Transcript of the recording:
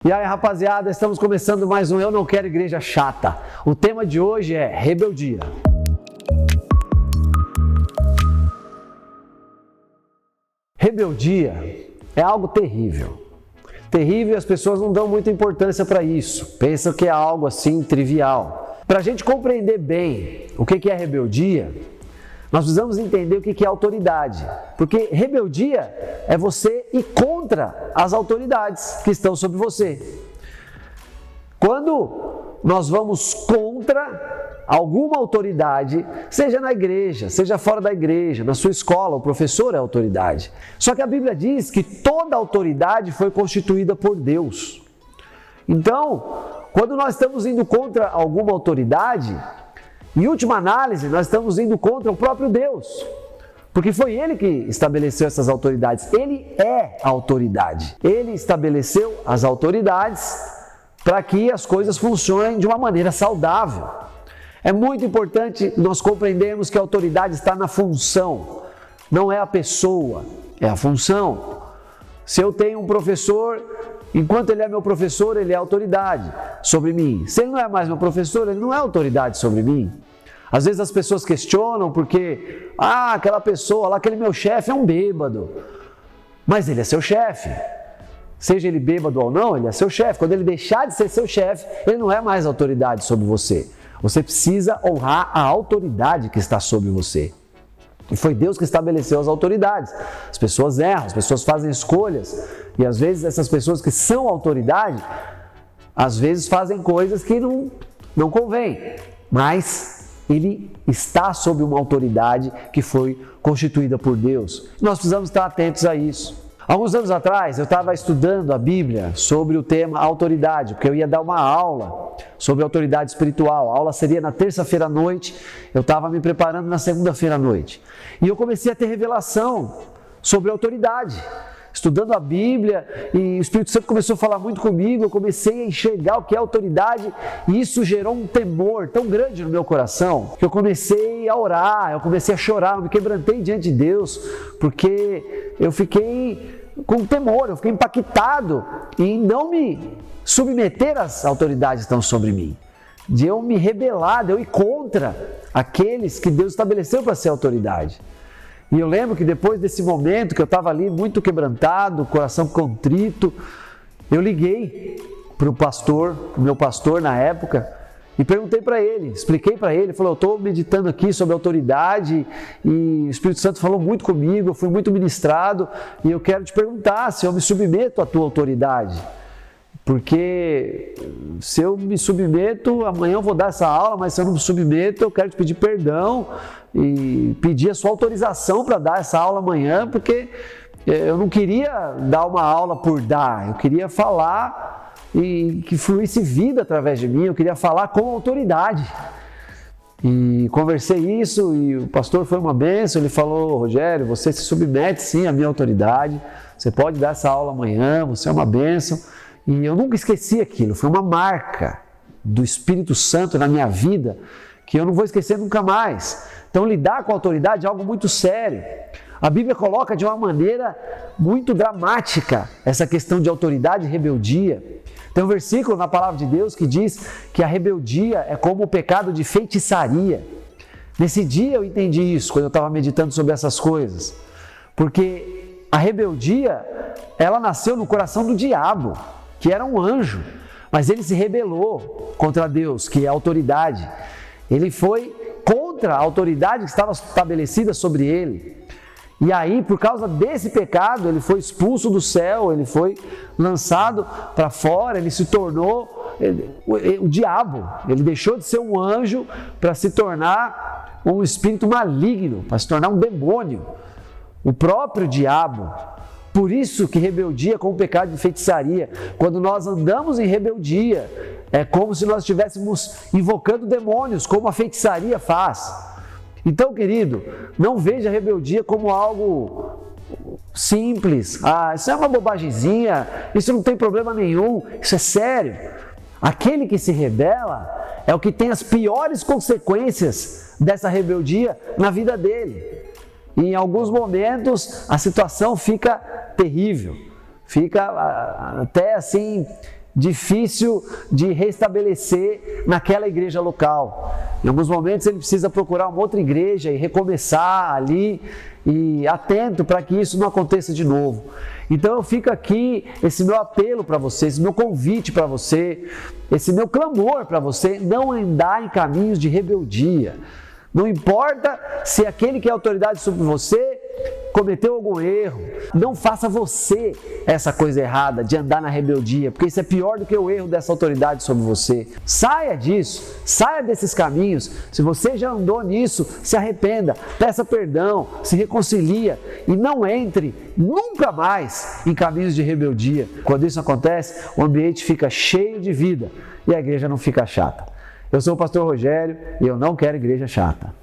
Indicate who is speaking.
Speaker 1: E aí, rapaziada, estamos começando mais um Eu Não Quero Igreja Chata. O tema de hoje é rebeldia. Rebeldia é algo terrível. Terrível e as pessoas não dão muita importância para isso. Pensam que é algo assim trivial. Para a gente compreender bem o que é rebeldia, nós precisamos entender o que é autoridade. Porque rebeldia é você ir contra as autoridades que estão sobre você. Quando nós vamos contra alguma autoridade, seja na igreja, seja fora da igreja, na sua escola, o professor é autoridade. Só que a Bíblia diz que toda autoridade foi constituída por Deus. Então, quando nós estamos indo contra alguma autoridade, em última análise, nós estamos indo contra o próprio Deus, porque foi Ele que estabeleceu essas autoridades. Ele é a autoridade. Ele estabeleceu as autoridades para que as coisas funcionem de uma maneira saudável. É muito importante nós compreendermos que a autoridade está na função, não é a pessoa, é a função. Se eu tenho um professor, enquanto ele é meu professor, ele é autoridade sobre mim. Se ele não é mais meu professor, ele não é autoridade sobre mim. Às vezes as pessoas questionam porque, aquela pessoa lá, aquele meu chefe é um bêbado. Mas ele é seu chefe. Seja ele bêbado ou não, ele é seu chefe. Quando ele deixar de ser seu chefe, ele não é mais autoridade sobre você. Você precisa honrar a autoridade que está sobre você. E foi Deus que estabeleceu as autoridades. As pessoas erram, as pessoas fazem escolhas. E às vezes essas pessoas que são autoridade, às vezes fazem coisas que não convém. Mas ele está sob uma autoridade que foi constituída por Deus. Nós precisamos estar atentos a isso. Alguns anos atrás, eu estava estudando a Bíblia sobre o tema autoridade, porque eu ia dar uma aula sobre autoridade espiritual. A aula seria na terça-feira à noite, eu estava me preparando na segunda-feira à noite. E eu comecei a ter revelação sobre autoridade. Estudando a Bíblia, e o Espírito Santo começou a falar muito comigo, eu comecei a enxergar o que é autoridade, e isso gerou um temor tão grande no meu coração, que eu comecei a orar, eu comecei a chorar, eu me quebrantei diante de Deus, porque eu fiquei com temor, eu fiquei impactado em não me submeter às autoridades que estão sobre mim, de eu me rebelar, de eu ir contra aqueles que Deus estabeleceu para ser autoridade. E eu lembro que depois desse momento que eu estava ali muito quebrantado, coração contrito, eu liguei para o meu pastor na época, e perguntei para ele, expliquei para ele, falou, eu estou meditando aqui sobre autoridade e o Espírito Santo falou muito comigo, eu fui muito ministrado e eu quero te perguntar se eu me submeto à tua autoridade. Porque se eu me submeto, amanhã eu vou dar essa aula, mas se eu não me submeto, eu quero te pedir perdão e pedir a sua autorização para dar essa aula amanhã, porque eu não queria dar uma aula por dar, eu queria falar e que fluísse vida através de mim, eu queria falar com autoridade. E conversei isso e o pastor foi uma bênção, ele falou, Rogério, você se submete sim à minha autoridade, você pode dar essa aula amanhã, você é uma bênção. E eu nunca esqueci aquilo, foi uma marca do Espírito Santo na minha vida que eu não vou esquecer nunca mais. Então lidar com a autoridade é algo muito sério. A Bíblia coloca de uma maneira muito dramática essa questão de autoridade e rebeldia. Tem um versículo na palavra de Deus que diz que a rebeldia é como o pecado de feitiçaria. Nesse dia eu entendi isso, quando eu estava meditando sobre essas coisas. Porque a rebeldia, ela nasceu no coração do diabo, que era um anjo, mas ele se rebelou contra Deus, que é a autoridade. Ele foi contra a autoridade que estava estabelecida sobre ele. E aí, por causa desse pecado, ele foi expulso do céu, ele foi lançado para fora, ele se tornou o diabo. Ele deixou de ser um anjo para se tornar um espírito maligno, para se tornar um demônio. O próprio diabo. Por isso que rebeldia é como pecado de feitiçaria. Quando nós andamos em rebeldia, é como se nós estivéssemos invocando demônios, como a feitiçaria faz. Então, querido, não veja a rebeldia como algo simples. Isso é uma bobagemzinha, isso não tem problema nenhum, isso é sério. Aquele que se rebela é o que tem as piores consequências dessa rebeldia na vida dele. E em alguns momentos a situação fica terrível, fica até assim difícil de restabelecer naquela igreja local. Em alguns momentos ele precisa procurar uma outra igreja e recomeçar ali, e atento para que isso não aconteça de novo. Então eu fico aqui, esse meu apelo para você, esse meu convite para você, esse meu clamor para você, não andar em caminhos de rebeldia. Não importa se aquele que é autoridade sobre você cometeu algum erro, não faça você essa coisa errada de andar na rebeldia, porque isso é pior do que o erro dessa autoridade sobre você. Saia disso, saia desses caminhos. Se você já andou nisso, se arrependa, peça perdão, se reconcilia e não entre nunca mais em caminhos de rebeldia. Quando isso acontece, o ambiente fica cheio de vida e a igreja não fica chata. Eu sou o pastor Rogério e eu não quero igreja chata.